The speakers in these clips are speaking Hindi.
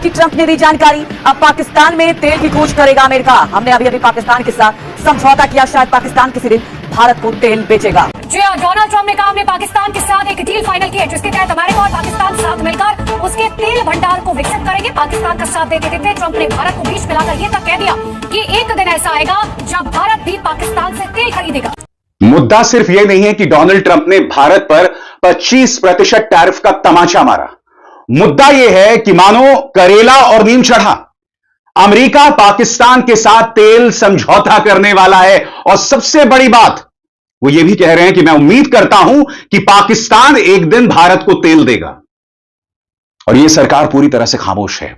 हालांकि ट्रंप ने दी जानकारी, अब पाकिस्तान में तेल की खोज करेगा अमेरिका। हमने अभी अभी पाकिस्तान के साथ समझौता किया, शायद पाकिस्तान किसी दिन भारत को तेल बेचेगा। जी हाँ, डोनाल्ड ट्रंप ने कहा हमने पाकिस्तान के साथ एक डील फाइनल की है, जिसके तहत अमेरिका और पाकिस्तान साथ मिलकर उसके तेल भंडार को विकसित करेंगे। पाकिस्तान का साथ देते देते ट्रंप ने भारत को बीच मिलाकर ये तक कह दिया कि एक दिन ऐसा आएगा जब भारत भी पाकिस्तान से तेल खरीदेगा। मुद्दा सिर्फ यह नहीं है कि डोनाल्ड ट्रंप ने भारत पर 25% टैरिफ का तमाचा मारा। मुद्दा यह है कि मानो करेला और नीम चढ़ा, अमेरिका पाकिस्तान के साथ तेल समझौता करने वाला है। और सबसे बड़ी बात, वो ये भी कह रहे हैं कि मैं उम्मीद करता हूं कि पाकिस्तान एक दिन भारत को तेल देगा। और यह सरकार पूरी तरह से खामोश है।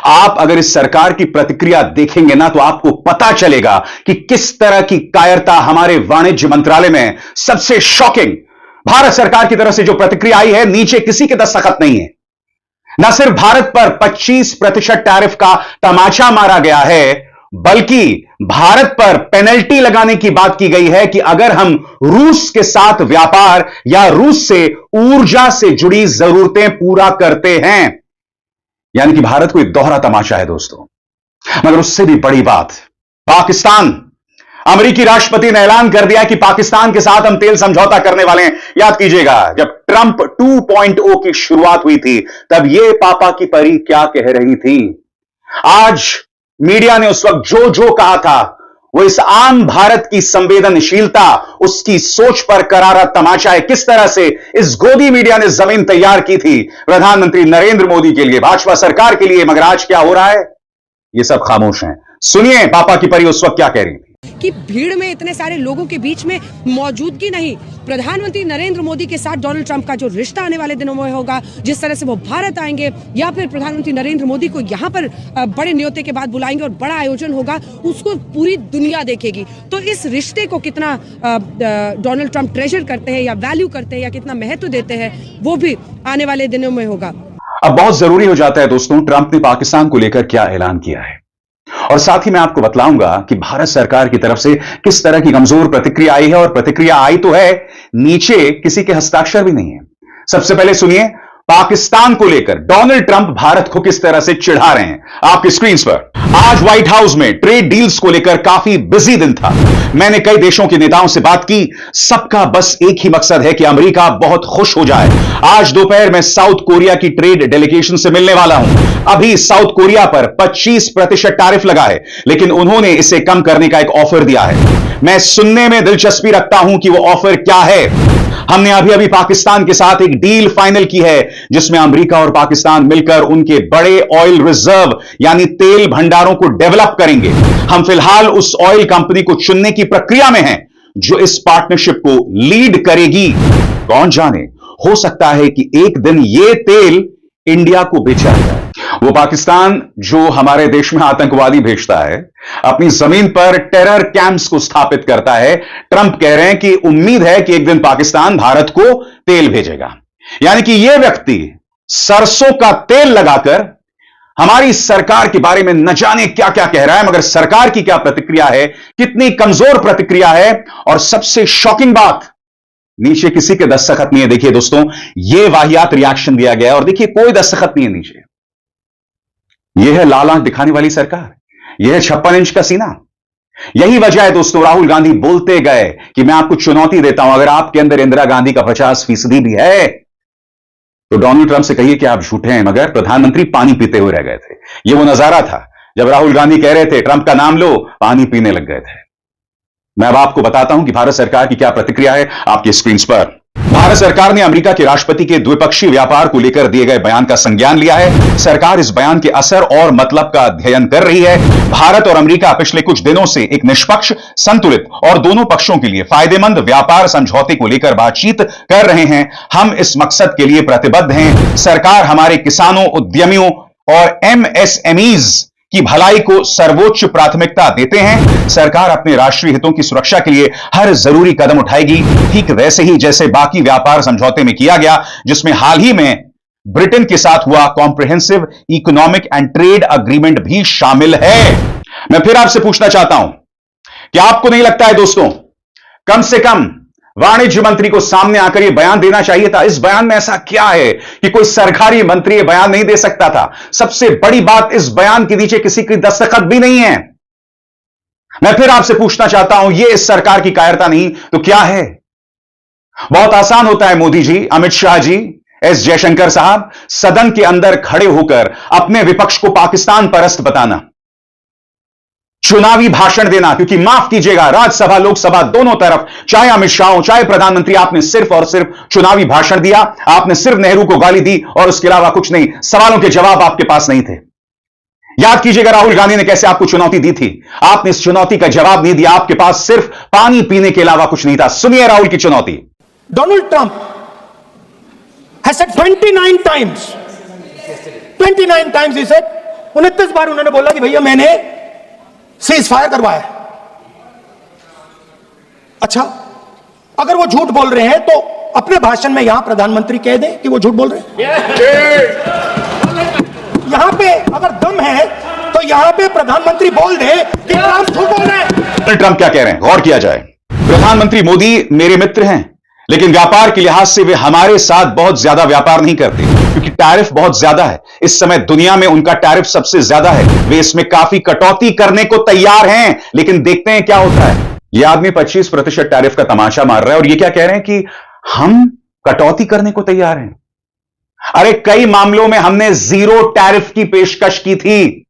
आप अगर इस सरकार की प्रतिक्रिया देखेंगे ना, तो आपको पता चलेगा कि किस तरह की कायरता हमारे वाणिज्य मंत्रालय में। सबसे शॉकिंग, भारत सरकार की तरफ से जो प्रतिक्रिया आई है, नीचे किसी के दस्तखत नहीं है। न सिर्फ भारत पर 25% टैरिफ का तमाचा मारा गया है, बल्कि भारत पर पेनल्टी लगाने की बात की गई है कि अगर हम रूस के साथ व्यापार या रूस से ऊर्जा से जुड़ी जरूरतें पूरा करते हैं। यानी कि भारत को एक दोहरा तमाचा है दोस्तों। मगर उससे भी बड़ी बात, पाकिस्तान, अमेरिकी राष्ट्रपति ने ऐलान कर दिया कि पाकिस्तान के साथ हम तेल समझौता करने वाले हैं। याद कीजिएगा, जब ट्रंप 2.0 की शुरुआत हुई थी, तब यह पापा की परी क्या कह रही थी। आज मीडिया ने उस वक्त जो जो कहा था, वो इस आम भारत की संवेदनशीलता, उसकी सोच पर करारा तमाचा है। किस तरह से इस गोदी मीडिया ने जमीन तैयार की थी प्रधानमंत्री नरेंद्र मोदी के लिए, भाजपा सरकार के लिए। मगर आज क्या हो रहा है, ये सब खामोश हैं। सुनिए पापा की परी उस वक्त क्या कह रही थी। कि भीड़ में इतने सारे लोगों के बीच में मौजूदगी नहीं, प्रधानमंत्री नरेंद्र मोदी के साथ डोनाल्ड ट्रंप का जो रिश्ता आने वाले दिनों में होगा, जिस तरह से वो भारत आएंगे या फिर प्रधानमंत्री नरेंद्र मोदी को यहाँ पर बड़े न्योते के बाद बुलाएंगे और बड़ा आयोजन होगा, उसको पूरी दुनिया देखेगी। तो इस रिश्ते को कितना डोनाल्ड ट्रंप ट्रेजर करते हैं या वैल्यू करते हैं या कितना महत्व देते हैं, वो भी आने वाले दिनों में होगा। अब बहुत जरूरी हो जाता है दोस्तों, ट्रंप ने पाकिस्तान को लेकर क्या ऐलान किया है। और साथ ही मैं आपको बतलाऊंगा कि भारत सरकार की तरफ से किस तरह की कमजोर प्रतिक्रिया आई है। और प्रतिक्रिया आई तो है, नीचे किसी के हस्ताक्षर भी नहीं है। सबसे पहले सुनिए पाकिस्तान को लेकर डोनाल्ड ट्रंप भारत को किस तरह से चिढ़ा रहे हैं। आपकी स्क्रीन पर आज व्हाइट हाउस में ट्रेड डील्स को लेकर काफी बिजी दिन था। मैंने कई देशों के नेताओं से बात की, सबका बस एक ही मकसद है कि अमेरिका बहुत खुश हो जाए। आज दोपहर में साउथ कोरिया की ट्रेड डेलीगेशन से मिलने वाला हूं। अभी साउथ कोरिया पर 25% टैरिफ लगा है, लेकिन उन्होंने इसे कम करने का एक ऑफर दिया है। मैं सुनने में दिलचस्पी रखता हूं कि वो ऑफर क्या है। हमने अभी अभी पाकिस्तान के साथ एक डील फाइनल की है, जिसमें अमेरिका और पाकिस्तान मिलकर उनके बड़े ऑयल रिजर्व यानी तेल भंडारों को डेवलप करेंगे। हम फिलहाल उस ऑयल कंपनी को चुनने की प्रक्रिया में हैं, जो इस पार्टनरशिप को लीड करेगी। कौन जाने, हो सकता है कि एक दिन यह तेल इंडिया को बेचा जाए। वो पाकिस्तान जो हमारे देश में आतंकवादी भेजता है, अपनी जमीन पर टेरर कैंप्स को स्थापित करता है, ट्रंप कह रहे हैं कि उम्मीद है कि एक दिन पाकिस्तान भारत को तेल भेजेगा। यानी कि यह व्यक्ति सरसों का तेल लगाकर हमारी सरकार के बारे में न जाने क्या क्या कह रहा है। मगर सरकार की क्या प्रतिक्रिया है, कितनी कमजोर प्रतिक्रिया है। और सबसे शॉकिंग बात, नीचे किसी के दस्तखत नहीं है। देखिए दोस्तों, यह वाहियात रिएक्शन दिया गया है और देखिए कोई दस्तखत नहीं है नीचे। यह है लाल आंख दिखाने वाली सरकार, यह है 56 इंच का सीना। यही वजह है दोस्तों, राहुल गांधी बोलते गए कि मैं आपको चुनौती देता हूं, अगर आपके अंदर इंदिरा गांधी का 50% भी है तो डोनाल्ड ट्रंप से कहिए कि आप झूठे हैं। मगर प्रधानमंत्री पानी पीते हुए रह गए थे। यह वो नजारा था जब राहुल गांधी कह रहे थे ट्रंप का नाम लो, पानी पीने लग गए थे। मैं अब आपको बताता हूं कि भारत सरकार की क्या प्रतिक्रिया है आपकी स्क्रीन पर। भारत सरकार ने अमेरिका के राष्ट्रपति के द्विपक्षीय व्यापार को लेकर दिए गए बयान का संज्ञान लिया है। सरकार इस बयान के असर और मतलब का अध्ययन कर रही है। भारत और अमेरिका पिछले कुछ दिनों से एक निष्पक्ष, संतुलित और दोनों पक्षों के लिए फायदेमंद व्यापार समझौते को लेकर बातचीत कर रहे हैं। हम इस मकसद के लिए प्रतिबद्ध हैं। सरकार हमारे किसानों, उद्यमियों और एमएसएमईज की भलाई को सर्वोच्च प्राथमिकता देते हैं। सरकार अपने राष्ट्रीय हितों की सुरक्षा के लिए हर जरूरी कदम उठाएगी, ठीक वैसे ही जैसे बाकी व्यापार समझौते में किया गया, जिसमें हाल ही में ब्रिटेन के साथ हुआ comprehensive economic and trade agreement भी शामिल है। मैं फिर आपसे पूछना चाहता हूं कि आपको नहीं लगता है दोस्तों, कम से कम वाणिज्य मंत्री को सामने आकर यह बयान देना चाहिए था। इस बयान में ऐसा क्या है कि कोई सरकारी मंत्री यह बयान नहीं दे सकता था? सबसे बड़ी बात, इस बयान के नीचे किसी की दस्तखत भी नहीं है। मैं फिर आपसे पूछना चाहता हूं, यह इस सरकार की कायरता नहीं तो क्या है? बहुत आसान होता है मोदी जी, अमित शाह जी, एस जयशंकर साहब, सदन के अंदर खड़े होकर अपने विपक्ष को पाकिस्तान परस्त बताना, चुनावी भाषण देना, क्योंकि माफ कीजिएगा, राज्यसभा लोकसभा दोनों तरफ, चाहे अमित शाह हो चाहे प्रधानमंत्री, आपने सिर्फ और सिर्फ चुनावी भाषण दिया। आपने सिर्फ नेहरू को गाली दी और उसके अलावा कुछ नहीं। सवालों के जवाब आपके पास नहीं थे। याद कीजिएगा राहुल गांधी ने कैसे आपको चुनौती दी थी। आपने इस चुनौती का जवाब नहीं दिया। आपके पास सिर्फ पानी पीने के अलावा कुछ नहीं था। सुनिए राहुल की चुनौती। Donald Trump has said 29 times he said, 29 बार उन्होंने बोला कि भैया मैंने सीज फायर करवाया। अच्छा, अगर वो झूठ बोल रहे हैं तो अपने भाषण में यहां प्रधानमंत्री कह दें कि वो झूठ बोल रहे हैं। यहां पे अगर दम है तो यहां पे प्रधानमंत्री बोल दे कि ट्रंप झूठ बोल रहे हैं। ट्रंप क्या कह रहे हैं, गौर किया जाए। प्रधानमंत्री मोदी मेरे मित्र हैं, लेकिन व्यापार के लिहाज से वे हमारे साथ बहुत ज्यादा व्यापार नहीं करते, क्योंकि टैरिफ बहुत ज्यादा है। इस समय दुनिया में उनका टैरिफ सबसे ज्यादा है। वे इसमें काफी कटौती करने को तैयार हैं, लेकिन देखते हैं क्या होता है। यह आदमी 25% टैरिफ का तमाशा मार रहा है और ये क्या कह रहे हैं कि हम कटौती करने को तैयार हैं। अरे कई मामलों में हमने 0 टैरिफ की पेशकश की थी।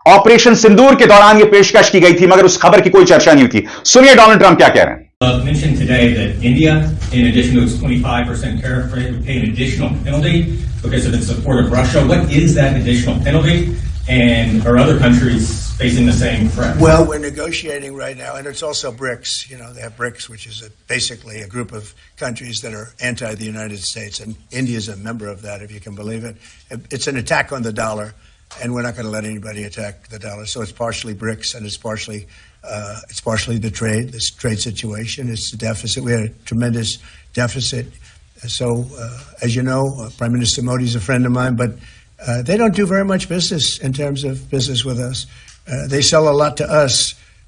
ऑपरेशन सिंदूर के दौरान यह पेशकश की गई थी, मगर उस खबर की कोई चर्चा नहीं हुई। सुनिए डोनाल्ड ट्रंप क्या कह रहे हैं। Mentioned today that India, in addition to its 25% tariff rate, would pay an additional penalty because of its support of Russia. What is that additional penalty? And are other countries facing the same threat? Well, we're negotiating right now, and it's also BRICS. You know, they have BRICS, which is basically a group of countries that are anti the United States, and India is a member of that, if you can believe it. It's an attack on the dollar, and we're not going to let anybody attack the dollar. So it's partially BRICS, and it's partially the trade, this trade situation. It's the deficit. We had a tremendous deficit. So, as you know, Prime Minister Modi is a friend of mine, but they don't do very much business in terms of business with us. They sell a lot to us,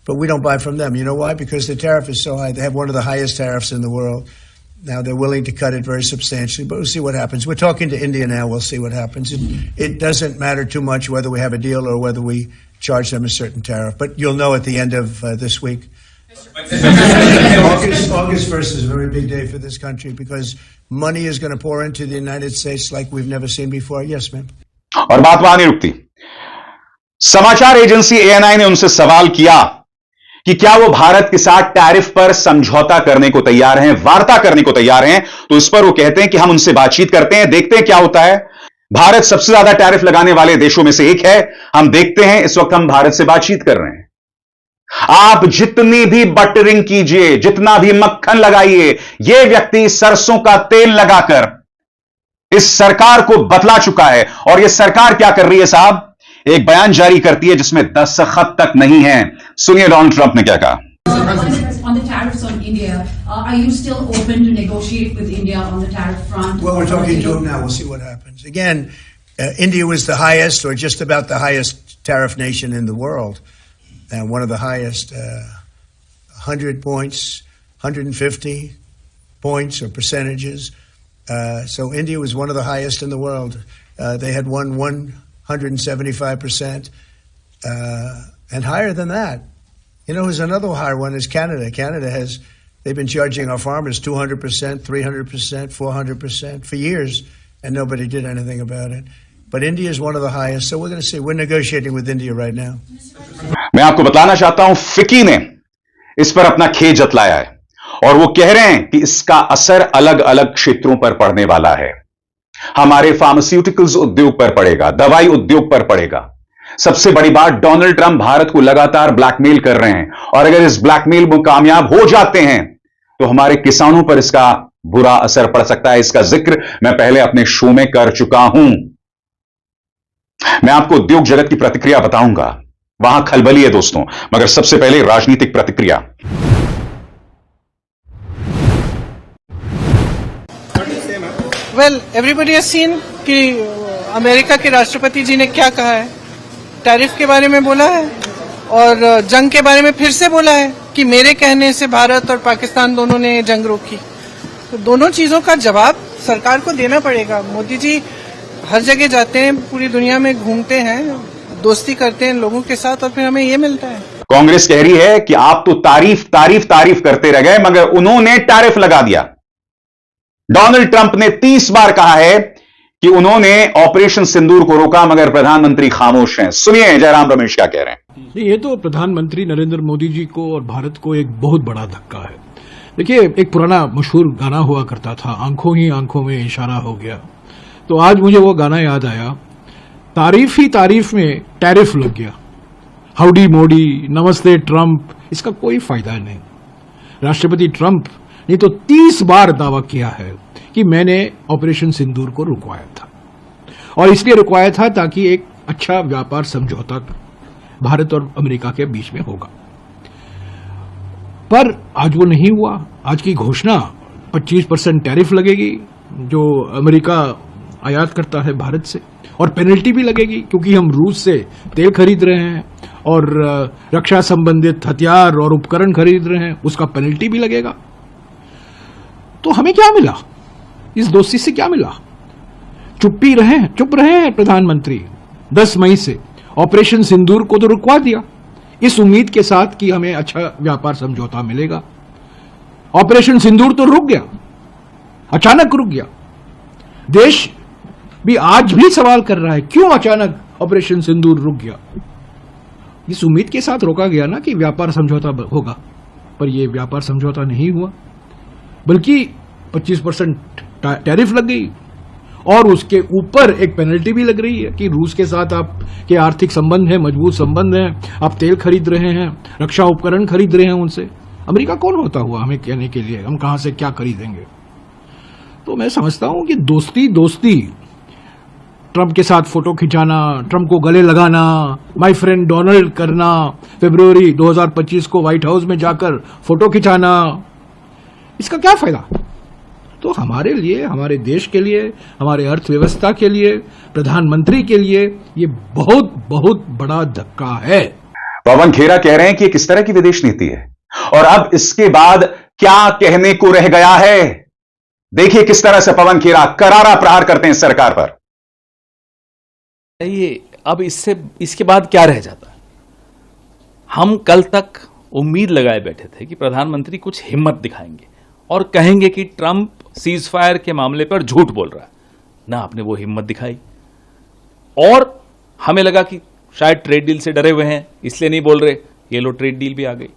but we don't buy from them. You know why? Because the tariff is so high. They have one of the highest tariffs in the world. Now they're willing to cut it very substantially, but we'll see what happens. We're talking to India now. We'll see what happens. It doesn't matter too much whether we have a deal or whether we charge them a certain tariff, but you'll know at the end of this week. August 1st is a very big day for this country because money is going to pour into the United States like we've never seen before. Yes, ma'am. और बात वहां नहीं रुकती। समाचार एजेंसी ANI ने उनसे सवाल किया कि क्या वो भारत के साथ टैरिफ पर समझौता करने को तैयार हैं, वार्ता करने को तैयार हैं। तो इस पर वो कहते हैं कि हम उनसे बातचीत करते हैं, देखते हैं क्या होता है। भारत सबसे ज्यादा टैरिफ लगाने वाले देशों में से एक है। हम देखते हैं, इस वक्त हम भारत से बातचीत कर रहे हैं। आप जितनी भी बटरिंग कीजिए, जितना भी मक्खन लगाइए, यह व्यक्ति सरसों का तेल लगाकर इस सरकार को बतला चुका है। और यह सरकार क्या कर रही है साहब? एक बयान जारी करती है जिसमें दस्तखत तक नहीं है। सुनिए डोनाल्ड ट्रंप ने क्या कहा। On the tariffs on India, are you still open to negotiate with India on the tariff front? Well, we're talking to them now. We'll see what happens. Again, India was the highest, or just about the highest tariff nation in the world, and one of the highest, 100 points, 150 points or percentages. So India was one of the highest in the world. They had won 175%, and higher than that. You know, who's another higher one is Canada. Canada they've been charging our farmers 200%, 300%, 400% for years, and nobody did anything about it. But India is one of the highest, so we're going to see. We're negotiating with India right now. मैं आपको बताना चाहता हूं, फिकी ने इस पर अपना खेद जतलाया है और वो कह रहे हैं कि इसका असर अलग अलग क्षेत्रों पर पड़ने वाला है। हमारे फार्मास्यूटिकल्स उद्योग पर पड़ेगा, दवाई उद्योग पर पड़ेगा। सबसे बड़ी बात, डोनाल्ड ट्रंप भारत को लगातार ब्लैकमेल कर रहे हैं और अगर इस ब्लैकमेल में कामयाब हो जाते हैं तो हमारे किसानों पर इसका बुरा असर पड़ सकता है। इसका जिक्र मैं पहले अपने शो में कर चुका हूं। मैं आपको उद्योग जगत की प्रतिक्रिया बताऊंगा, वहां खलबली है दोस्तों, मगर सबसे पहले राजनीतिक प्रतिक्रिया। वेल, एवरीबडी हैज सीन कि अमेरिका के राष्ट्रपति जी ने क्या कहा है। टैरिफ के बारे में बोला है और जंग के बारे में फिर से बोला है। कि मेरे कहने से भारत और पाकिस्तान दोनों ने जंग रोकी। तो दोनों चीजों का जवाब सरकार को देना पड़ेगा। मोदी जी हर जगह जाते हैं, पूरी दुनिया में घूमते हैं, दोस्ती करते हैं लोगों के साथ, और फिर हमें ये मिलता है। कांग्रेस कह रही है कि आप तो तारीफ तारीफ तारीफ करते रह गए, मगर उन्होंने टैरिफ लगा दिया। डोनाल्ड ट्रंप ने 30 बार कहा है कि उन्होंने ऑपरेशन सिंदूर को रोका, मगर प्रधानमंत्री खामोश हैं। सुनिए जयराम रमेश क्या कह रहे हैं। ये तो प्रधानमंत्री नरेंद्र मोदी जी को और भारत को एक बहुत बड़ा धक्का है। देखिए, एक पुराना मशहूर गाना हुआ करता था, आंखों ही आंखों में इशारा हो गया। तो आज मुझे वो गाना याद आया, तारीफ ही तारीफ में टैरिफ लग गया। हाउडी मोदी, नमस्ते ट्रंप, इसका कोई फायदा नहीं। राष्ट्रपति ट्रंप ने तो 30 बार दावा किया है कि मैंने ऑपरेशन सिंदूर को रुकवाया था, और इसलिए रुकवाया था ताकि एक अच्छा व्यापार समझौता भारत और अमेरिका के बीच में होगा। पर आज वो नहीं हुआ। आज की घोषणा 25% टैरिफ लगेगी जो अमेरिका आयात करता है भारत से, और पेनल्टी भी लगेगी क्योंकि हम रूस से तेल खरीद रहे हैं और रक्षा संबंधित हथियार और उपकरण खरीद रहे हैं, उसका पेनल्टी भी लगेगा। तो हमें क्या मिला? इस दोस्ती से क्या मिला? चुप रहे हैं प्रधानमंत्री। 10 मई से ऑपरेशन सिंदूर को तो रुकवा दिया इस उम्मीद के साथ कि हमें अच्छा व्यापार समझौता मिलेगा। ऑपरेशन सिंदूर तो रुक गया, अचानक रुक गया। देश भी आज भी सवाल कर रहा है क्यों अचानक ऑपरेशन सिंदूर रुक गया। इस उम्मीद के साथ रोका गया ना कि व्यापार समझौता होगा, पर यह व्यापार समझौता नहीं हुआ, बल्कि 25% टैरिफ लग गई, और उसके ऊपर एक पेनल्टी भी लग रही है कि रूस के साथ आपके आर्थिक संबंध है, मजबूत संबंध है, आप तेल खरीद रहे हैं, रक्षा उपकरण खरीद रहे हैं उनसे। अमेरिका कौन होता हुआ हमें कहने के लिए हम कहां से क्या खरीदेंगे? तो मैं समझता हूं कि दोस्ती ट्रंप के साथ फोटो खिंचाना, ट्रंप को गले लगाना, माय फ्रेंड डोनाल्ड करना, फरवरी 2025 को व्हाइट हाउस में जाकर फोटो खिंचाना, इसका क्या फायदा? तो हमारे लिए, हमारे देश के लिए, हमारे अर्थव्यवस्था के लिए, प्रधानमंत्री के लिए ये बहुत बहुत बड़ा धक्का है। पवन खेरा कह रहे हैं कि ये किस तरह की विदेश नीति है, और अब इसके बाद क्या कहने को रह गया है। देखिए किस तरह से पवन खेरा करारा प्रहार करते हैं सरकार पर। ये अब इसके बाद क्या रह जाता है? हम कल तक उम्मीद लगाए बैठे थे कि प्रधानमंत्री कुछ हिम्मत दिखाएंगे और कहेंगे कि ट्रंप सीज फायर के मामले पर झूठ बोल रहा है। ना आपने वो हिम्मत दिखाई, और हमें लगा कि शायद ट्रेड डील से डरे हुए हैं इसलिए नहीं बोल रहे। ये लो ट्रेड डील भी आ गई,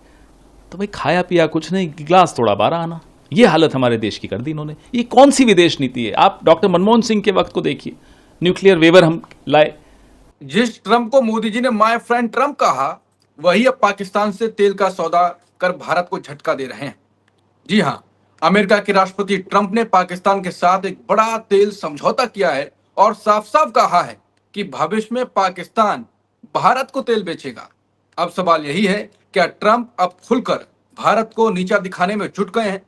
तो भाई खाया पिया कुछ नहीं, गिलास तोड़ा 12 आना। ये हालत हमारे देश की कर दी इन्होंने। ये कौन सी विदेश नीति है? आप डॉक्टर मनमोहन सिंह के वक्त को देखिए, न्यूक्लियर वेवर हम लाए। जिस ट्रंप को मोदी जी ने माय फ्रेंड ट्रंप कहा, वही अब पाकिस्तान से तेल का सौदा कर भारत को झटका दे रहे हैं। जी हां, अमेरिका के राष्ट्रपति ट्रंप ने पाकिस्तान के साथ एक बड़ा तेल समझौता किया है और साफ साफ कहा है कि भविष्य में पाकिस्तान भारत को तेल बेचेगा। अब सवाल यही है, क्या ट्रंप अब खुलकर भारत को नीचा दिखाने में जुट गए हैं?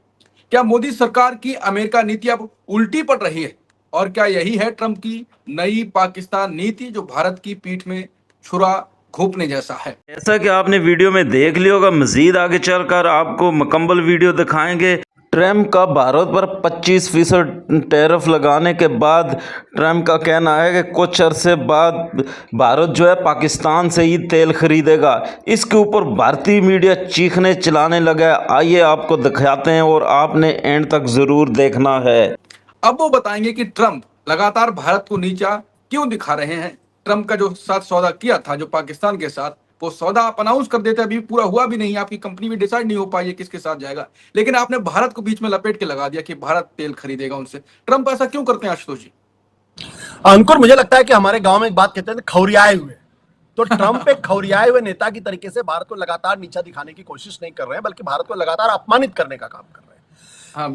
क्या मोदी सरकार की अमेरिका नीति अब उल्टी पड़ रही है? और क्या यही है ट्रंप की नई पाकिस्तान नीति, जो भारत की पीठ में छुरा घोंपने जैसा है? जैसा कि आपने वीडियो में देख लिया होगा, मजीद आगे चलकर आपको मुकम्मल वीडियो दिखाएंगे। ट्रंप का भारत पर 25% टैरिफ लगाने के बाद ट्रंप का कहना है कि कुछ अरसे बाद भारत जो है पाकिस्तान से ही तेल खरीदेगा। इसके ऊपर भारतीय मीडिया चीखने चिल्लाने लगा। आइए आपको दिखाते हैं और आपने एंड तक ज़रूर देखना है। अब वो बताएंगे कि ट्रंप लगातार भारत को नीचा क्यों दिखा रहे हैं। ट्रंप का जो साथ सौदा किया था जो पाकिस्तान के साथ, वो सौदा आप अनाउंस कर देते, अभी पूरा हुआ भी नहीं, आपकी कंपनी भी डिसाइड नहीं हो पाई है किसके साथ जाएगा, लेकिन आपने भारत को बीच में लपेट के लगा दिया कि भारत तेल खरीदेगा उनसे। ट्रंप ऐसा क्यों करते हैं आशुतोष जी? अंकुर, मुझे लगता है कि हमारे गांव में एक बात कहते हैं खौरियाए हुए, तो ट्रंप एक खौरियाए हुए नेता की तरीके से भारत को लगातार नीचा दिखाने की कोशिश नहीं कर रहे हैं, बल्कि भारत को लगातार अपमानित करने का काम कर रहे हैं। हाँ,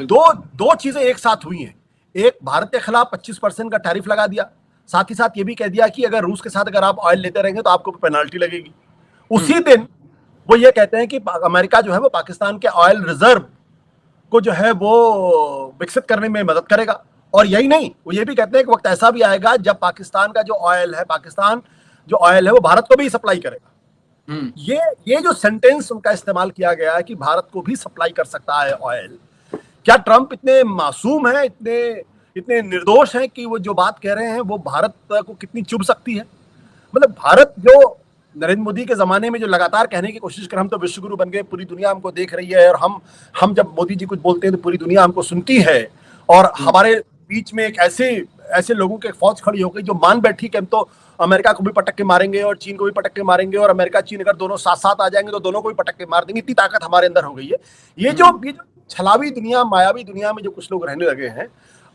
दो चीजें एक साथ हुई हैं। एक, भारत के खिलाफ 25% का टैरिफ लगा दिया, साथ ही साथ ये भी कह दिया कि अगर रूस के साथ अगर आप ऑयल लेते रहेंगे तो आपको पेनाल्टी लगेगी। उसी दिन वो ये कहते हैं कि अमेरिका जो है वो पाकिस्तान के ऑयल रिजर्व को जो है वो विकसित करने में मदद करेगा। और यही नहीं, वो ये भी कहते हैं कि वक्त ऐसा भी आएगा जब पाकिस्तान का जो ऑयल है, पाकिस्तान जो ऑयल है वो भारत को भी सप्लाई करेगा। ये जो सेंटेंस उनका इस्तेमाल किया गया है कि भारत को भी सप्लाई कर सकता है ऑयल, क्या ट्रंप इतने मासूम हैं, इतने निर्दोष हैं कि वो जो बात कह रहे हैं वो भारत को कितनी चुभ सकती है? मतलब भारत जो नरेंद्र मोदी के जमाने में जो लगातार कहने की कोशिश कर हम तो विश्वगुरु बन गए, पूरी दुनिया हमको देख रही है, और हम जब मोदी जी कुछ बोलते हैं तो पूरी दुनिया हमको सुनती है, और हमारे बीच में एक ऐसे लोगों की फौज खड़ी हो गई जो मान बैठी कि हम तो अमेरिका को भी पटक के मारेंगे और चीन को भी पटक के मारेंगे, और अमेरिका चीन अगर दोनों साथ साथ आ जाएंगे तो दोनों को भी पटक के मार देंगे। इतनी ताकत हमारे अंदर हो गई है। ये जो छलावी दुनिया, मायावी दुनिया में जो कुछ लोग रहने लगे हैं,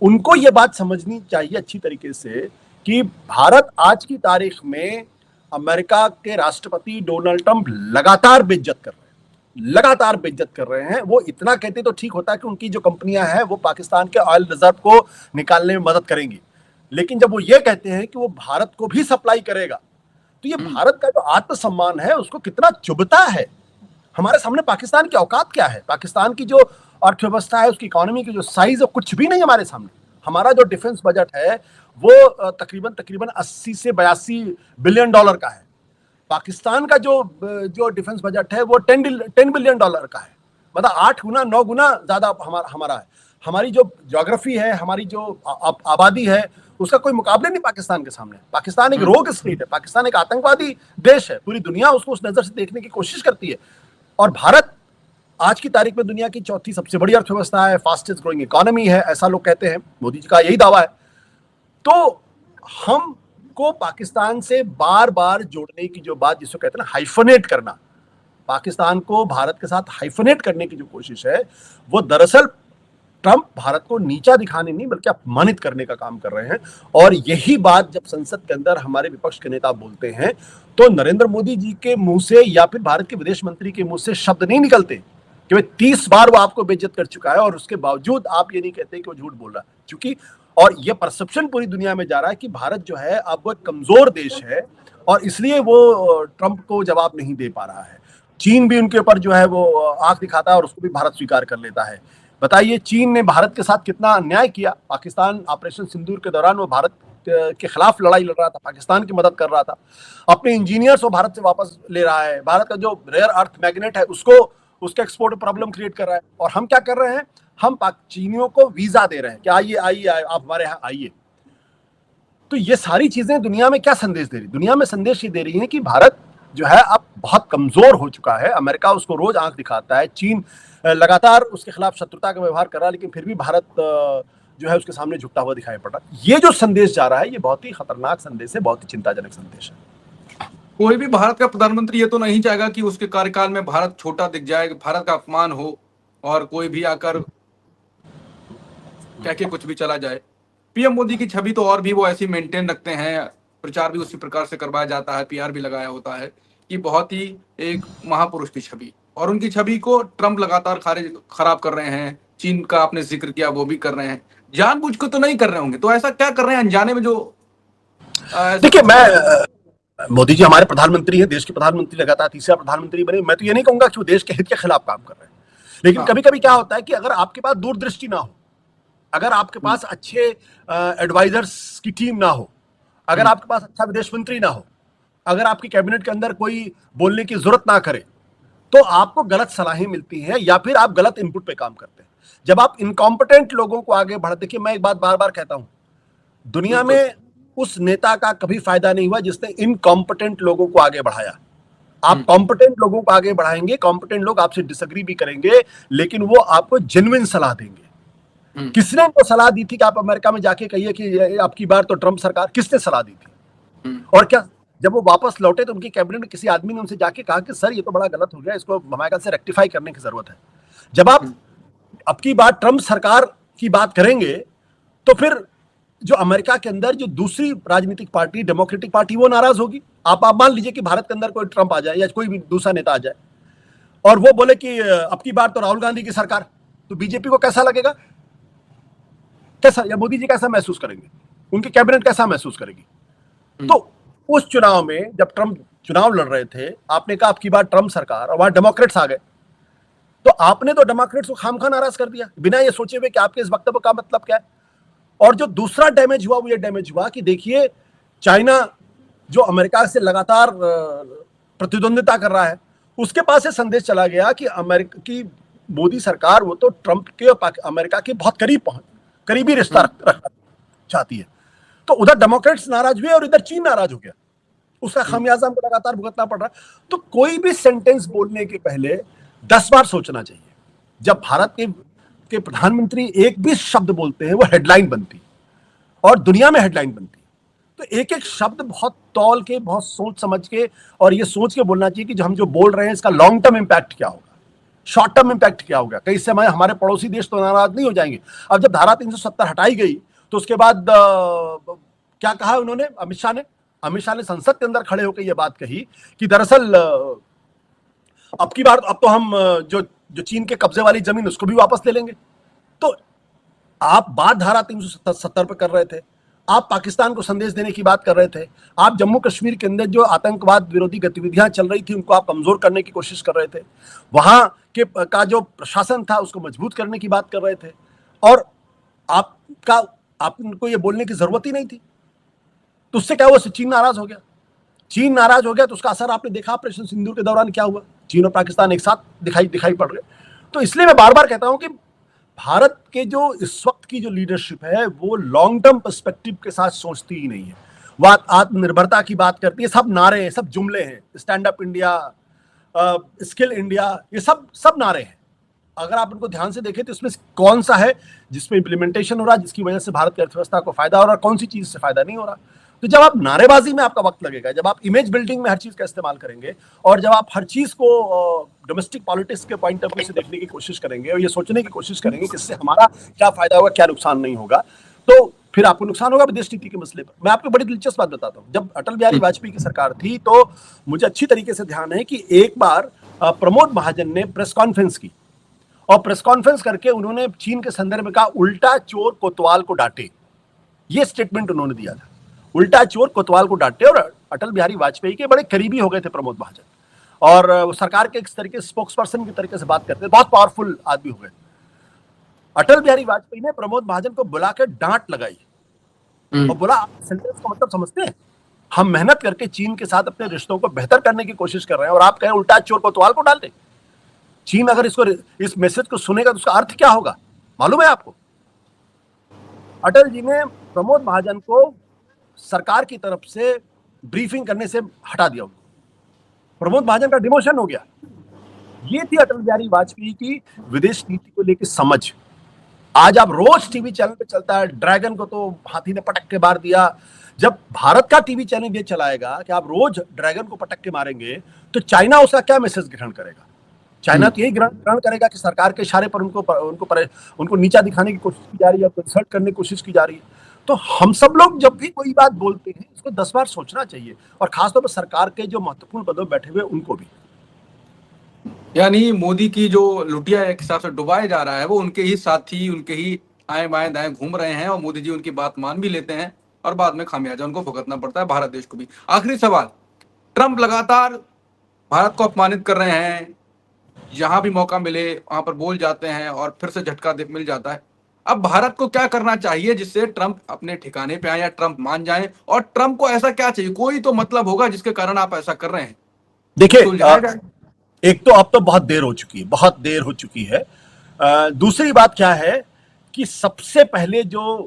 उनको ये बात समझनी चाहिए अच्छी तरीके से कि भारत आज की तारीख में अमेरिका के राष्ट्रपति डोनाल्ड ट्रंप लगातार बेइज्जत कर रहे हैं। वो इतना कहते तो ठीक होता है कि उनकी जो कंपनियां हैं वो पाकिस्तान के ऑयल रिजर्व को निकालने में मदद करेंगी, लेकिन जब वो ये कहते हैं कि वो भारत को भी सप्लाई करेगा, तो ये भारत का जो आत्मसम्मान है उसको कितना चुभता है। हमारे सामने पाकिस्तान की औकात क्या है, पाकिस्तान की जो अर्थव्यवस्था है, उसकी इकोनॉमी की जो साइज है, कुछ भी नहीं हमारे सामने। हमारा जो डिफेंस बजट है वो तकरीबन 80 से 82 बिलियन डॉलर का है। पाकिस्तान का जो डिफेंस बजट है वो 10 बिलियन डॉलर का है, मतलब 8 गुना 9 गुना ज्यादा हमारा है। हमारी जो ज्योग्राफी है, हमारी जो आबादी है, उसका कोई मुकाबला नहीं पाकिस्तान के सामने। पाकिस्तान एक रोग स्टेट है, पाकिस्तान एक आतंकवादी देश है, पूरी दुनिया उसको उस नजर से देखने की कोशिश करती है। और भारत आज की तारीख में दुनिया की चौथी सबसे बड़ी अर्थव्यवस्था है, फास्टेस्ट ग्रोइंग इकोनॉमी है, ऐसा लोग कहते हैं, मोदी जी का यही दावा है। तो हमको पाकिस्तान से बार बार जोड़ने की जो बात, जिसको कहते हैं ना हाइफनेट करना, पाकिस्तान को भारत के साथ हाइफनेट करने की जो कोशिश है, वो दरअसल ट्रंप भारत को नीचा दिखाने नहीं बल्कि अपमानित करने का काम कर रहे हैं। और यही बात जब संसद के अंदर हमारे विपक्ष के नेता बोलते हैं तो नरेंद्र मोदी जी के मुंह से या फिर भारत के विदेश मंत्री के मुंह से शब्द नहीं निकलते कि भाई 30 बार वो आपको बेइज्जत कर चुका है और उसके बावजूद आप ये नहीं कहते कि वो झूठ बोल रहा है। क्योंकि और ये परसेप्शन पूरी दुनिया में जा रहा है कि भारत जो है अब वो एक कमजोर देश है और इसलिए वो ट्रंप को जवाब नहीं दे पा रहा है। चीन भी उनके ऊपर जो है वो आंख दिखाता है और उसको भी भारत स्वीकार कर लेता है। बताइए चीन ने भारत के साथ कितना अन्याय किया। पाकिस्तान ऑपरेशन सिंदूर के दौरान वो भारत के खिलाफ लड़ाई लड़ रहा था, पाकिस्तान की मदद कर रहा था, अपने इंजीनियर्स वो भारत से वापस ले रहा है, भारत का जो रेयर अर्थ मैग्नेट है उसको उसके एक्सपोर्ट में प्रॉब्लम क्रिएट कर रहा है। और हम क्या कर रहे हैं, हम चीनियों को वीजा दे रहे हैं कि आइए आइए आप हमारे यहाँ आइए। तो ये सारी चीजें दुनिया में क्या संदेश दे रही, दुनिया में संदेश ये दे रही है कि भारत जो है अब बहुत कमजोर हो चुका है। अमेरिका उसको रोज आंख दिखाता है, चीन लगातार उसके खिलाफ शत्रुता का व्यवहार कर रहा है, लेकिन फिर भी भारत जो है उसके सामने झुकता हुआ दिखाई पड़ रहा है। ये जो संदेश जा रहा है ये बहुत ही खतरनाक संदेश है, बहुत ही चिंताजनक संदेश है। कोई भी भारत का प्रधानमंत्री ये तो नहीं चाहेगा कि उसके कार्यकाल में भारत छोटा दिख जाए, भारत का अपमान हो और कोई भी आकर कह के कुछ भी चला जाए। पीएम मोदी की छवि तो और भी वो ऐसी मेंटेन रखते हैं, प्रचार भी उसी प्रकार से करवाया जाता है, पीआर भी लगाया होता है कि बहुत ही एक महापुरुष की छवि, और उनकी छवि को ट्रंप लगातार खराब कर रहे हैं। चीन का आपने जिक्र किया, वो भी कर रहे हैं, जानबूझ के तो नहीं कर रहे होंगे, तो ऐसा क्या कर रहे हैं अनजाने में जो देखिए मोदी जी हमारे प्रधानमंत्री हैं, देश के प्रधानमंत्री, लगातार तीसरा प्रधानमंत्री बने। मैं तो ये नहीं कहूंगा कि वो देश के हित के खिलाफ काम कर रहे हैं, लेकिन कभी कभी क्या होता है कि अगर आपके पास दूरदृष्टि ना हो, अगर आपके पास अच्छे एडवाइजर्स की टीम ना हो, अगर आपके पास अच्छा विदेश मंत्री ना हो, अगर आपकी कैबिनेट के अंदर कोई बोलने की जरूरत ना करे, तो आपको गलत सलाहें मिलती हैं या फिर आप गलत इनपुट पे काम करते हैं। जब आप इनकॉम्पिटेंट लोगों को आगे बढ़ा, देखिए मैं एक बात बार बार कहता हूं, दुनिया में उस नेता का कभी फायदा नहीं हुआ जिसने इनकॉम्पिटेंट लोगों को आगे बढ़ाया। आप कॉम्पिटेंट लोगों को आगे बढ़ाएंगे, कॉम्पिटेंट लोग आपसे डिसएग्री भी करेंगे, लेकिन वो आपको जेन्युइन सलाह देंगे। किसने तो सलाह दी थी कि आप अमेरिका में जाके कहिए कि आपकी बार तो ट्रंप सरकार, किसने सलाह दी थी? और क्या जब वो वापस लौटे तो उनकी कैबिनेट में किसी आदमी ने उनसे जाके कहा कि सर ये तो बड़ा गलत हो गया, इसको हमारे ख्याल से रेक्टिफाई करने की जरूरत है। जब आप अब की बार ट्रंप सरकार की बात करेंगे तो फिर जो अमेरिका के अंदर जो दूसरी राजनीतिक पार्टी, डेमोक्रेटिक पार्टी, वो नाराज होगी। आप मान लीजिए कि भारत के अंदर कोई ट्रंप आ जाए या कोई भी दूसरा नेता आ जाए और वो बोले कि अब की बार तो राहुल गांधी की सरकार, तो बीजेपी को कैसा लगेगा, कैसा, या मोदी जी कैसा महसूस करेंगे, उनकी कैबिनेट कैसा महसूस करेगी? तो उस चुनाव में जब ट्रंप चुनाव लड़ रहे थे, आपने कहा आपकी बार ट्रंप सरकार, और वहां डेमोक्रेट्स आ गए, तो आपने तो डेमोक्रेट्स को खामखा नाराज कर दिया बिना ये सोचे हुए कि आपके इस वक्तव्य का मतलब क्या है। और जो दूसरा डैमेज हुआ वो ये डैमेज हुआ कि देखिए चाइना जो अमेरिका से लगातार प्रतिद्वंदिता कर रहा है, उसके पास ये संदेश चला गया कि अमेरिका की मोदी सरकार वो तो ट्रंप के और अमेरिका के बहुत करीबी रिश्ता रखना चाहती है। तो उधर डेमोक्रेट्स नाराज हुए और इधर चीन नाराज हो गया। उसका खामियाजा हमको लगातार भुगतना पड़ रहा है। तो कोई भी सेंटेंस बोलने के पहले 10 बार सोचना चाहिए। जब भारत के प्रधानमंत्री एक भी शब्द बोलते हैं वो हेडलाइन बनती और दुनिया में हेडलाइन बनती। तो एक एक शब्द बहुत तौल के, बहुत सोच समझ के और ये सोच के बोलना चाहिए कि जो हम जो बोल रहे हैं इसका लॉन्ग टर्म इंपैक्ट क्या होगा, शॉर्ट टर्म इंपैक्ट क्या होगा। कई समय हमारे पड़ोसी देश तो नाराज नहीं हो जाएंगे। अब जब धारा 370 हटाई गई तो उसके बाद क्या कहा उन्होंने, अमित शाह ने संसद के अंदर खड़े होकर यह बात कही कि दरअसल अब की बार अब तो हम जो चीन के कब्जे वाली जमीन उसको भी वापस ले लेंगे। तो आप बात धारा 370 पर कर रहे थे, आप पाकिस्तान को संदेश देने की बात कर रहे थे, आप जम्मू कश्मीर के अंदर जो आतंकवाद विरोधी गतिविधियां चल रही थी उनको आप कमजोर करने की कोशिश कर रहे थे, वहां के का जो प्रशासन था उसको मजबूत करने की बात कर रहे थे और आपको ये बोलने की जरूरत ही नहीं थी। तो उससे क्या हुआ, चीन नाराज हो गया। चीन नाराज हो गया तो उसका असर आपने देखा ऑपरेशन सिंदूर के दौरान क्या हुआ, चीन और पाकिस्तान एक साथ दिखाई पड़ रहे। तो इसलिए मैं बार बार कहता हूं कि भारत के जो इस वक्त की जो लीडरशिप है वो लॉन्ग टर्म पर्सपेक्टिव के साथ सोचती ही नहीं है। वो आत्मनिर्भरता की बात करती है, सब नारे हैं, सब जुमले हैं, stand up India, skill India, ये सब नारे हैं। अगर आप इनको ध्यान से देखें तो इसमें कौन सा है जिसमें इंप्लीमेंटेशन हो रहा है, जिसकी वजह से भारत की अर्थव्यवस्था को फायदा हो रहा है, कौन सी चीज से फायदा नहीं हो रहा। तो जब आप नारेबाजी में आपका वक्त लगेगा, जब आप इमेज बिल्डिंग में हर चीज का इस्तेमाल करेंगे और जब आप हर चीज को डोमेस्टिक पॉलिटिक्स के पॉइंट ऑफ व्यू से देखने की कोशिश करेंगे और ये सोचने की कोशिश करेंगे कि इससे हमारा क्या फायदा होगा, क्या नुकसान नहीं होगा, तो फिर आपको नुकसान होगा विदेश नीति के मसले पर। मैं आपको बड़ी दिलचस्प बात बताता हूँ। जब अटल बिहारी वाजपेयी की सरकार थी तो मुझे अच्छी तरीके से ध्यान है कि एक बार प्रमोद महाजन ने प्रेस कॉन्फ्रेंस की और प्रेस कॉन्फ्रेंस करके उन्होंने चीन के संदर्भ में कहा उल्टा चोर कोतवाल को डांटे। ये स्टेटमेंट उन्होंने दिया था, उल्टा चोर कोतवाल को डांटे। और अटल बिहारी वाजपेयी के बड़े करीबी हो गए थे प्रमोद महाजन और सरकार के इस तरीके स्पोक्स पर्सन की तरीके से बात करते थे, बहुत पावरफुल आदमी हो गए। अटल बिहारी वाजपेयी ने प्रमोद महाजन को बुलाकर डांट लगाई और बोला आप सेंटेंस का मतलब समझते हैं, हम मेहनत करके चीन के साथ अपने रिश्तों को बेहतर करने की कोशिश कर रहे हैं और आप कहें उल्टा चोर कोतवाल को डाल दें। चीन अगर इस मैसेज को सुनेगा तो उसका अर्थ क्या होगा मालूम है आपको? अटल जी ने प्रमोद महाजन को सरकार की तरफ से ब्रीफिंग करने से हटा दिया। प्रमोद महाजन का डिमोशन हो गया। ये थी अटल बिहारी वाजपेयी की विदेश नीति को लेकर समझ। आज आप रोज टीवी चैनल पे चलता है, ड्रैगन को तो हाथी ने पटक के मार दिया। जब भारत का टीवी चैनल ये चलाएगा कि आप रोज ड्रैगन को पटक के मारेंगे तो चाइना उसका क्या मैसेज ग्रहण करेगा? चाइना तो यही ग्रहण करेगा कि सरकार के इशारे पर उनको नीचा दिखाने की कोशिश की जा रही है, इंसल्ट करने की कोशिश की जा रही है। तो हम सब लोग जब भी कोई बात बोलते हैं इसको 10 बार सोचना चाहिए और खासतौर पर सरकार के जो महत्वपूर्ण पदों पर बैठे हुए उनको भी। यानी मोदी की जो लुटिया एक हिसाब से डुबाया जा रहा है वो उनके ही साथी, उनके ही आए बाएं दाएं घूम रहे हैं और मोदी जी उनकी बात मान भी लेते हैं और बाद में खामियाजा उनको भुगतना पड़ता है, भारत देश को भी। आखिरी सवाल, ट्रंप लगातार भारत को अपमानित कर रहे हैं, जहां भी मौका मिले वहां पर बोल जाते हैं और फिर से झटका मिल जाता है। अब भारत को क्या करना चाहिए जिससे ट्रंप अपने ठिकाने पे आए या ट्रंप मान जाएं? और ट्रंप को ऐसा क्या चाहिए, कोई तो मतलब होगा जिसके कारण आप ऐसा कर रहे हैं। देखिए, एक तो अब तो बहुत देर हो चुकी है, दूसरी बात क्या है कि सबसे पहले जो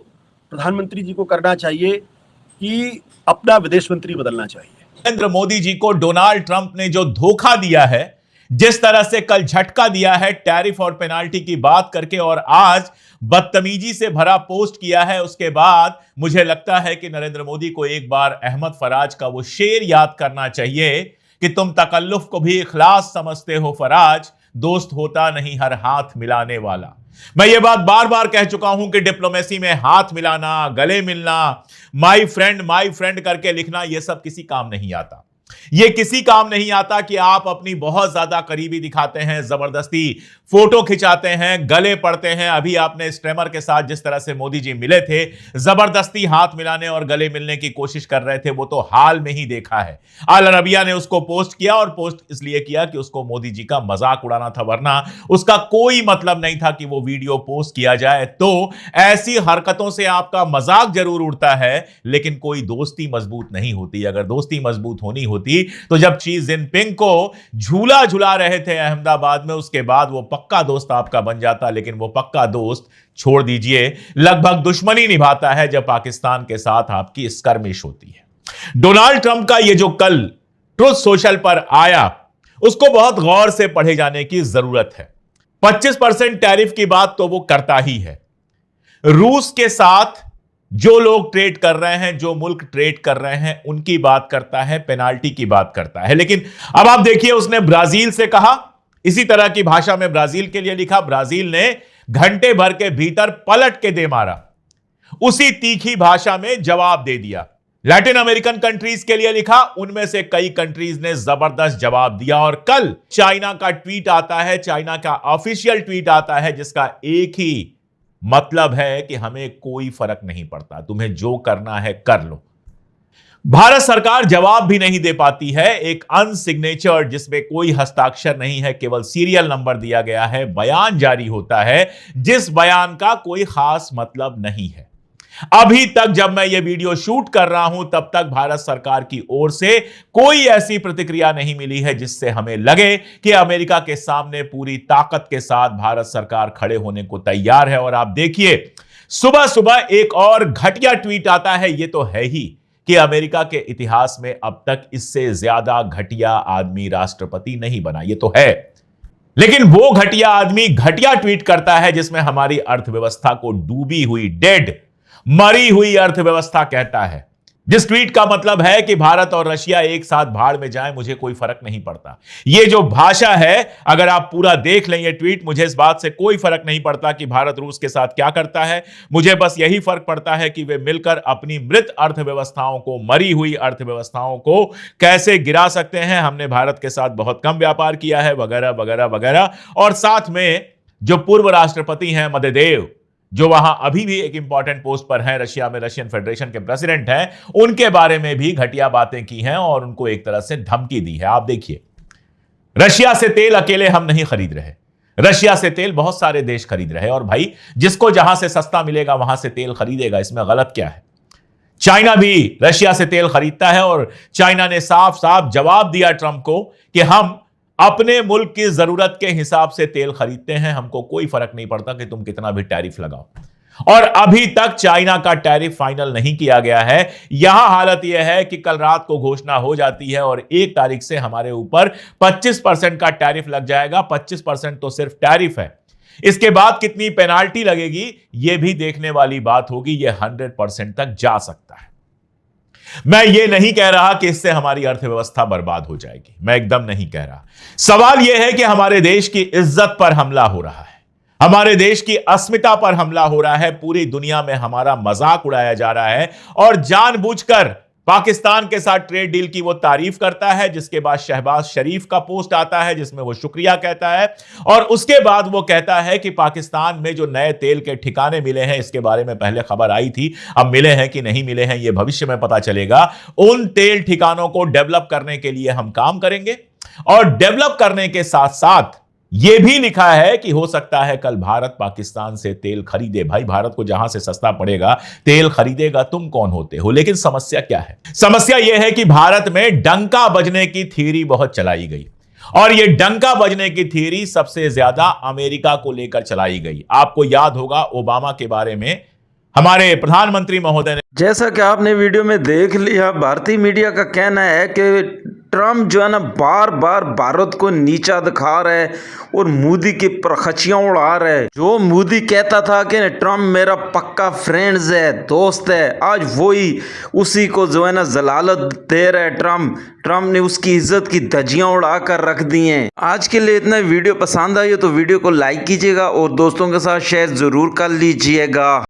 प्रधानमंत्री जी को करना चाहिए कि अपना विदेश मंत्री बदलना चाहिए। नरेंद्र मोदी जी को डोनाल्ड ट्रंप ने जो धोखा दिया है, जिस तरह से कल झटका दिया है टैरिफ और पेनाल्टी की बात करके और आज बदतमीजी से भरा पोस्ट किया है, उसके बाद मुझे लगता है कि नरेंद्र मोदी को एक बार अहमद फराज का वो शेर याद करना चाहिए कि तुम तकल्लुफ को भी इखलास समझते हो फराज, दोस्त होता नहीं हर हाथ मिलाने वाला। मैं ये बात बार बार कह चुका हूं कि डिप्लोमेसी में हाथ मिलाना, गले मिलना, माय फ्रेंड करके लिखना, यह सब किसी काम नहीं आता। ये किसी काम नहीं आता कि आप अपनी बहुत ज्यादा करीबी दिखाते हैं, जबरदस्ती फोटो खिंचाते हैं, गले पड़ते हैं। अभी आपने स्ट्रेमर के साथ जिस तरह से मोदी जी मिले थे, जबरदस्ती हाथ मिलाने और गले मिलने की कोशिश कर रहे थे, वो तो हाल में ही देखा है। अल अरबिया ने उसको पोस्ट किया और पोस्ट इसलिए किया कि उसको मोदी जी का मजाक उड़ाना था, वरना उसका कोई मतलब नहीं था कि वो वीडियो पोस्ट किया जाए। तो ऐसी हरकतों से आपका मजाक जरूर उड़ता है, लेकिन कोई दोस्ती मजबूत नहीं होती। अगर दोस्ती मजबूत होनी होती। तो जब शी जिनपिंग को झूला झुला रहे थे अहमदाबाद में, उसके बाद वो पक्का दोस्त आपका बन जाता, लेकिन वो पक्का दोस्त छोड़ दीजिए, लगभग दुश्मनी निभाता है जब पाकिस्तान के साथ आपकी स्कर्मिश होती है। डोनाल्ड ट्रंप का ये जो कल ट्रुथ सोशल पर आया, उसको बहुत गौर से पढ़े जाने की जरूरत है। 25% टैरिफ की बात तो वो करता ही है। रूस के साथ जो लोग ट्रेड कर रहे हैं, जो मुल्क ट्रेड कर रहे हैं, उनकी बात करता है, पेनाल्टी की बात करता है। लेकिन अब आप देखिए, उसने ब्राजील से कहा, इसी तरह की भाषा में ब्राजील के लिए लिखा, ब्राजील ने घंटे भर के भीतर पलट के दे मारा, उसी तीखी भाषा में जवाब दे दिया। लैटिन अमेरिकन कंट्रीज के लिए लिखा, उनमें से कई कंट्रीज ने जबरदस्त जवाब दिया। और कल चाइना का ट्वीट आता है, चाइना का ऑफिशियल ट्वीट आता है, जिसका एक ही मतलब है कि हमें कोई फर्क नहीं पड़ता, तुम्हें जो करना है कर लो। भारत सरकार जवाब भी नहीं दे पाती है। एक अनसिग्नेचर्ड, जिसमें कोई हस्ताक्षर नहीं है, केवल सीरियल नंबर दिया गया है, बयान जारी होता है, जिस बयान का कोई खास मतलब नहीं है। अभी तक जब मैं ये वीडियो शूट कर रहा हूं, तब तक भारत सरकार की ओर से कोई ऐसी प्रतिक्रिया नहीं मिली है जिससे हमें लगे कि अमेरिका के सामने पूरी ताकत के साथ भारत सरकार खड़े होने को तैयार है। और आप देखिए, सुबह सुबह एक और घटिया ट्वीट आता है। ये तो है ही कि अमेरिका के इतिहास में अब तक इससे ज्यादा घटिया आदमी राष्ट्रपति नहीं बना, ये तो है। लेकिन वो घटिया आदमी घटिया ट्वीट करता है जिसमें हमारी अर्थव्यवस्था को डूबी हुई, डेड, मरी हुई अर्थव्यवस्था कहता है, जिस ट्वीट का मतलब है कि भारत और रशिया एक साथ भाड़ में जाएं, मुझे कोई फर्क नहीं पड़ता। ये जो भाषा है, अगर आप पूरा देख लें ये ट्वीट, मुझे इस बात से कोई फर्क नहीं पड़ता कि भारत रूस के साथ क्या करता है, मुझे बस यही फर्क पड़ता है कि वे मिलकर अपनी मृत अर्थव्यवस्थाओं को, मरी हुई अर्थव्यवस्थाओं को कैसे गिरा सकते हैं। हमने भारत के साथ बहुत कम व्यापार किया है, वगैरह वगैरह वगैरह। और साथ में जो पूर्व राष्ट्रपति हैं मेदवेदेव, जो वहां अभी भी एक इंपॉर्टेंट पोस्ट पर हैं, रशिया में रशियन फेडरेशन के प्रेसिडेंट हैं, उनके बारे में भी घटिया बातें की हैं और उनको एक तरह से धमकी दी है। आप देखिए, रशिया से तेल अकेले हम नहीं खरीद रहे, रशिया से तेल बहुत सारे देश खरीद रहे। और भाई, जिसको जहां से सस्ता मिलेगा वहां से तेल खरीदेगा, इसमें गलत क्या है। चाइना भी रशिया से तेल खरीदता है और चाइना ने साफ साफ जवाब दिया ट्रंप को कि हम अपने मुल्क की जरूरत के हिसाब से तेल खरीदते हैं, हमको कोई फर्क नहीं पड़ता कि तुम कितना भी टैरिफ लगाओ। और अभी तक चाइना का टैरिफ फाइनल नहीं किया गया है। यहां हालत यह है कि कल रात को घोषणा हो जाती है और 1 तारीख से हमारे ऊपर 25% का टैरिफ लग जाएगा। 25% तो सिर्फ टैरिफ है, इसके बाद कितनी पेनाल्टी लगेगी यह भी देखने वाली बात होगी। यह 100% तक जा सकता है। मैं ये नहीं कह रहा कि इससे हमारी अर्थव्यवस्था बर्बाद हो जाएगी, मैं एकदम नहीं कह रहा। सवाल यह है कि हमारे देश की इज्जत पर हमला हो रहा है, हमारे देश की अस्मिता पर हमला हो रहा है, पूरी दुनिया में हमारा मजाक उड़ाया जा रहा है। और जानबूझकर पाकिस्तान के साथ ट्रेड डील की वो तारीफ करता है, जिसके बाद शहबाज शरीफ का पोस्ट आता है जिसमें वो शुक्रिया कहता है। और उसके बाद वो कहता है कि पाकिस्तान में जो नए तेल के ठिकाने मिले हैं, इसके बारे में पहले खबर आई थी, अब मिले हैं कि नहीं मिले हैं ये भविष्य में पता चलेगा। उन तेल ठिकानों को डेवलप करने के लिए हम काम करेंगे। और डेवलप करने के साथ साथ यह भी लिखा है कि हो सकता है कल भारत पाकिस्तान से तेल खरीदे। भाई, भारत को जहां से सस्ता पड़ेगा तेल खरीदेगा, तुम कौन होते हो। लेकिन समस्या क्या है? समस्या यह है कि भारत में डंका बजने की थ्योरी बहुत चलाई गई और यह डंका बजने की थ्योरी सबसे ज्यादा अमेरिका को लेकर चलाई गई। आपको याद होगा ओबामा के बारे में हमारे प्रधानमंत्री महोदय ने, जैसा कि आपने वीडियो में देख लिया, भारतीय मीडिया का कहना है कि ट्रम्प जो है ना बार बार भारत को नीचा दिखा रहा है और मोदी की प्रखचियां उड़ा रहा है। जो मोदी कहता था कि ट्रम्प मेरा पक्का फ्रेंड्स है, दोस्त है, आज वही उसी को जो है ना जलालत दे रहा है ट्रम्प ने उसकी इज्जत की धज्जियां उड़ा कर रख दी हैं। आज के लिए इतना। वीडियो पसंद आई हो तो वीडियो को लाइक कीजिएगा और दोस्तों के साथ शेयर जरूर कर लीजिएगा।